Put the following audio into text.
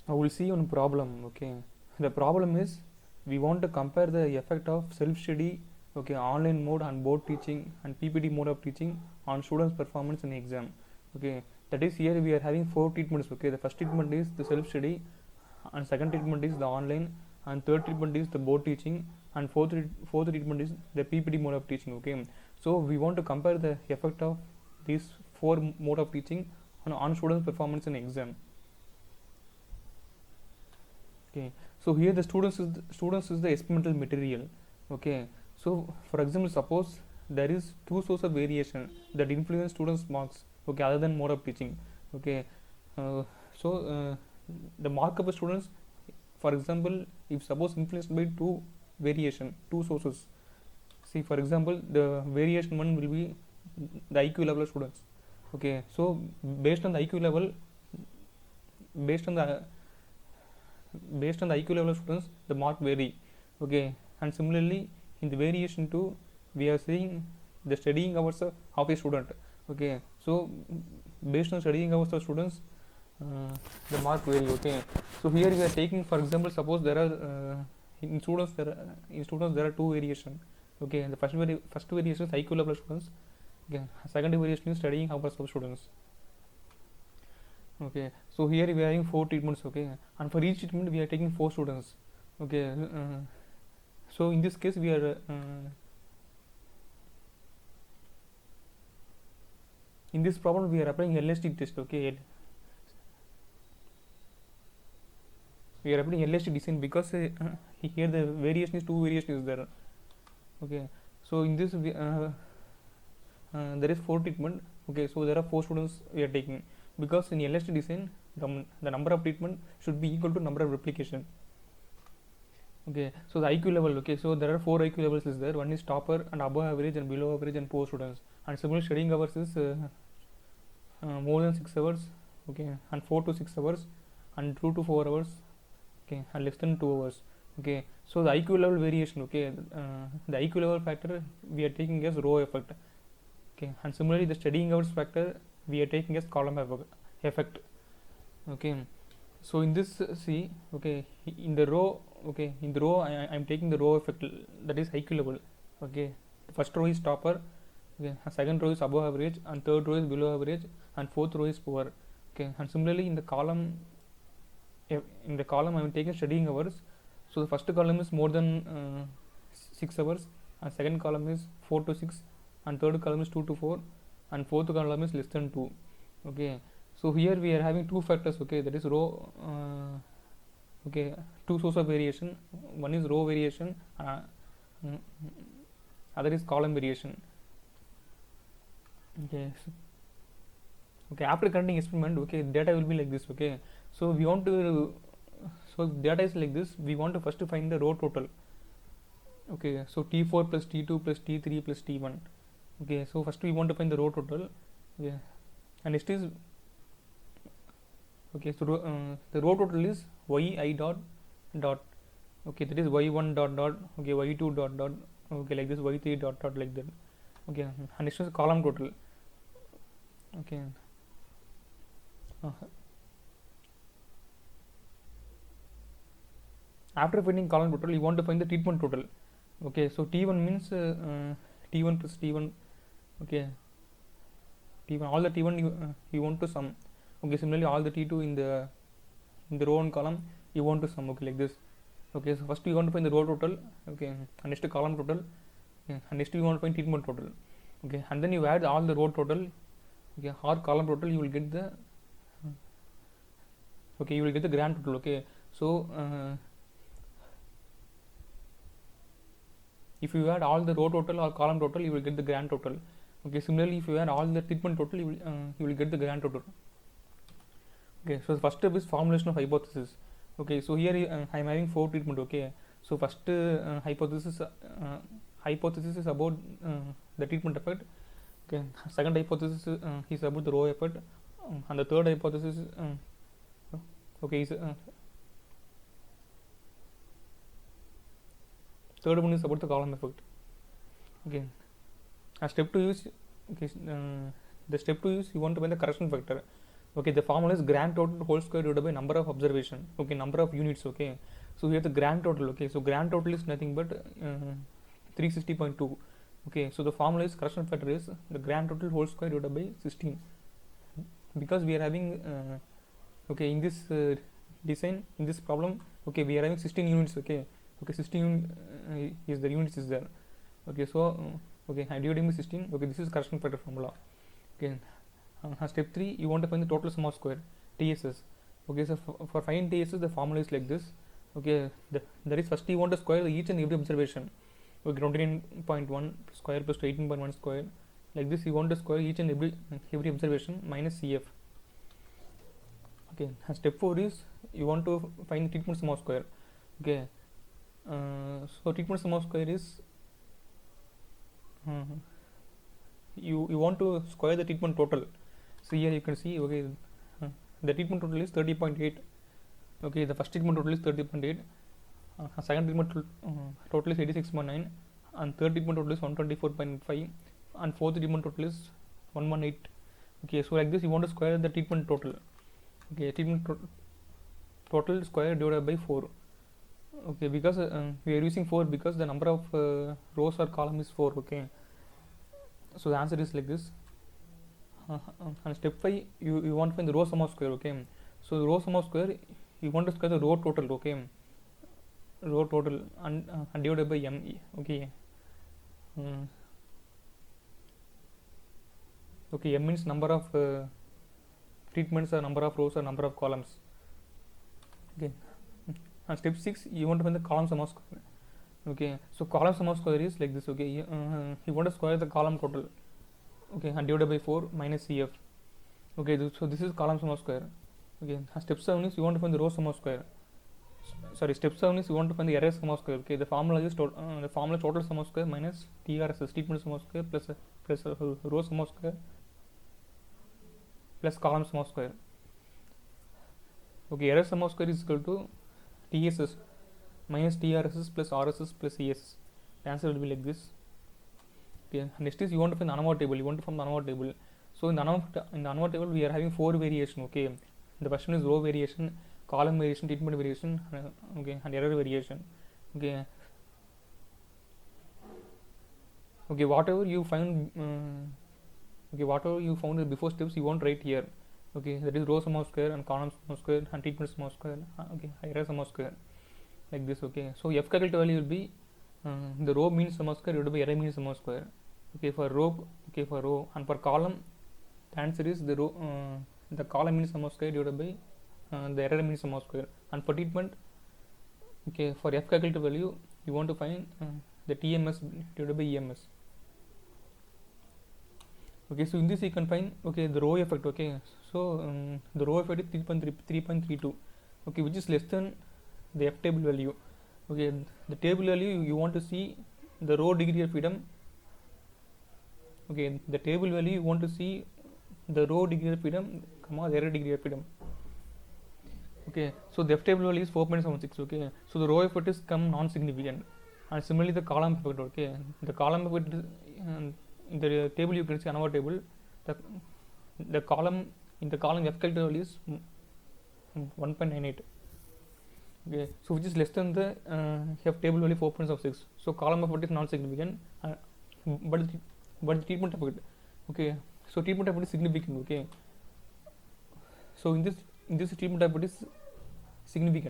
Now we'll see one problem. Okay, the problem is we want to compare the effect of self-study, okay, online mode and board teaching and PPT mode of teaching on students' performance in exam. Okay, that is here we are having four treatments. Okay, the first treatment is the self-study, and second treatment is the online, and third treatment is the board teaching, and fourth treatment is the PPT mode of teaching. Okay, so we want to compare the effect of these four mode of teaching on students' performance in exam. Okay, so here the students is the experimental material. Okay, so for example, suppose there is two sources of variation that influence students marks, okay, other than mode of teaching. Okay, so the mark of the students, for example, if suppose influenced by two sources. See, for example, the variation one will be the IQ level of students. Okay, so based on the IQ level, based on the based on the IQ level of students, the mark vary. Okay, and similarly in the variation 2, we are seeing the studying hours of a student. Okay, so based on studying hours of students, the mark vary. Okay, so here we are taking, for example, suppose there are in students there are two variation. Okay, the first variation is IQ level of students. Okay, second variation is studying hours of students. Okay, so here we are having four treatments. Okay, and for each treatment we are taking four students. Okay, so in this case we are in this problem we are applying LST test. Okay, we are applying LST design because here the variation is two variation is there. Okay, so in this there is four treatment. Okay, so there are four students we are taking, because in LST design the number of treatment should be equal to number of replication. Okay, so the IQ level. Okay, so there are four IQ levels is there. One is topper and above average and below average and poor students. And similarly studying hours is more than 6 hours. Okay, and 4 to 6 hours and 2 to 4 hours. Okay, and less than 2 hours. Okay, so the IQ level variation. Okay, the IQ level factor we are taking as row effect. Okay, and similarly the studying hours factor we are taking as column effect. Okay, so in this see, okay, in the row, okay, in the row I am taking the row effect, that is IQ level. Okay, the first row is topper. Okay, second row is above average, and third row is below average, and fourth row is poor. Okay, and similarly in the column I am taking studying hours. So the first column is more than 6 hours, and second column is 4 to 6, and third column is 2 to 4, and fourth column is less than 2. Okay, so here we are having two factors. Okay, that is row okay, two source of variation. One is row variation, other is column variation. Okay, okay, after conducting experiment, okay, data will be like this. Okay, so we want to, so data is like this. We want to first find the row total. Okay, so T4 plus T2 plus T3 plus T1. Okay, so first we want to find the row total. Okay, and next is, okay, so the row total is yi dot. Okay, that is y1 dot. Okay, y2 dot. Okay, like this, y3 dot like that. Okay, and next is column total. Okay, after finding column total, you want to find the treatment total. Okay, so T1 means T1 plus T1. Okay, T1, all the T1 you want to sum. Okay, similarly all the T2 in the row and column you want to sum. Okay, like this. Okay, so first you want to find the row total. Okay, and next column total. Okay, and next you want to find treatment total. Okay, and then you add all the row total. Okay, or column total, you will get the, okay, you will get the grand total. Okay, so if you add all the row total or column total, you will get the grand total. Okay, similarly if you add all the treatment total, you will get the grand total. Okay, so the first step is formulation of hypothesis. Okay, so here I am having four treatment. Okay, so first hypothesis is about the treatment effect. Okay, second hypothesis is about the row effect, and the third hypothesis okay is third one is about the column effect. Okay, step 2 is, okay, the step 2 is you want to find the correction factor. Okay, the formula is grand total whole square divided by number of observation. Okay, number of units. Okay, so here the grand total. Okay, so grand total is nothing but 360.2. Okay, so the formula is correction factor is the grand total whole square divided by 16, because we are having okay, in this design, in this problem, okay, we are having 16 units. Okay, 16 is the units is there. Okay, so okay, I dividing by 16. Okay, this is correction factor formula. Okay, step 3, you want to find the total sum of square, TSS. Okay, so for finding TSS, the formula is like this. Okay, that is, first you want to square each and every observation. Okay, 29.1 square plus 18.1 square, like this you want to square each and every observation minus CF. Okay, step 4 is you want to find the treatment sum of square. Okay, so treatment sum of square is you want to square the treatment total. So here you can see, okay, the treatment total is 30.8. Okay, the first treatment total is 30.8, second treatment total is 86.9, and third treatment total is 124.5, and fourth treatment total is 118. Okay, so like this you want to square the treatment total. Okay, treatment total square divided by 4. Okay, because we are using 4 because the number of rows or column is 4. Okay, so the answer is like this. And step 5, you want to find the row sum of square. Okay, so the row sum of square, you want to square the row total. Okay, row total and divided by m. Okay, okay, m means number of treatments or number of rows or number of columns. Okay, and step 6, you want to find the column sum of square. Okay, so column sum of square is like this. Okay, you want to square the column total. Okay, and divided by 4 minus CF. Okay, so this is column sum of square. Okay, step 7 is you want to find the row sum of square. Sorry, step 7 is you want to find the error sum of square. Okay, the formula is total sum of square minus TRS, treatment sum of square, plus row sum of square plus column sum of square. Okay, error sum of square is equal to TSS minus TRSS plus RSS plus ESS. The answer will be like this. Okay, next is you want to find the ANOVA table. You want to form the ANOVA table. So in the ANOVA table we are having 4 variation. Okay, the first one is row variation, column variation, treatment variation, okay, and error variation. Okay, okay, whatever you find, okay, whatever you found before steps, you want to write here. Okay, that is row sum of square and column sum of square and treatment sum of square. Okay, error sum of square, like this. Okay, so F calculated value will be the row mean sum of square divided by error mean sum of square. Okay, for row, okay, for row, and for column, the answer is the row, the column mean sum of square divided by the error mean sum of square. And for treatment, okay, for F calculated value, you want to find the TMS divided by EMS. Okay, so in this you can find, okay, the row effect. Okay, so the row effect is 3.32. Okay, which is less than the F table value. Okay, the table value you want to see the row degree of freedom. Okay, the table value you want to see the row degree of freedom, comma, the error degree of freedom. Okay, so the F table value is 4.76. Okay, so the row effect is come non-significant, and similarly the column effect. Okay, the column effect is, in the table you can see another table, the column, in the column F calculated value is 1.98. Okay, so which is less than the F table value 4.76. So column effect is non-significant, but the treatment effect, okay, so treatment effect is significant. Okay, so in this treatment effect is significant.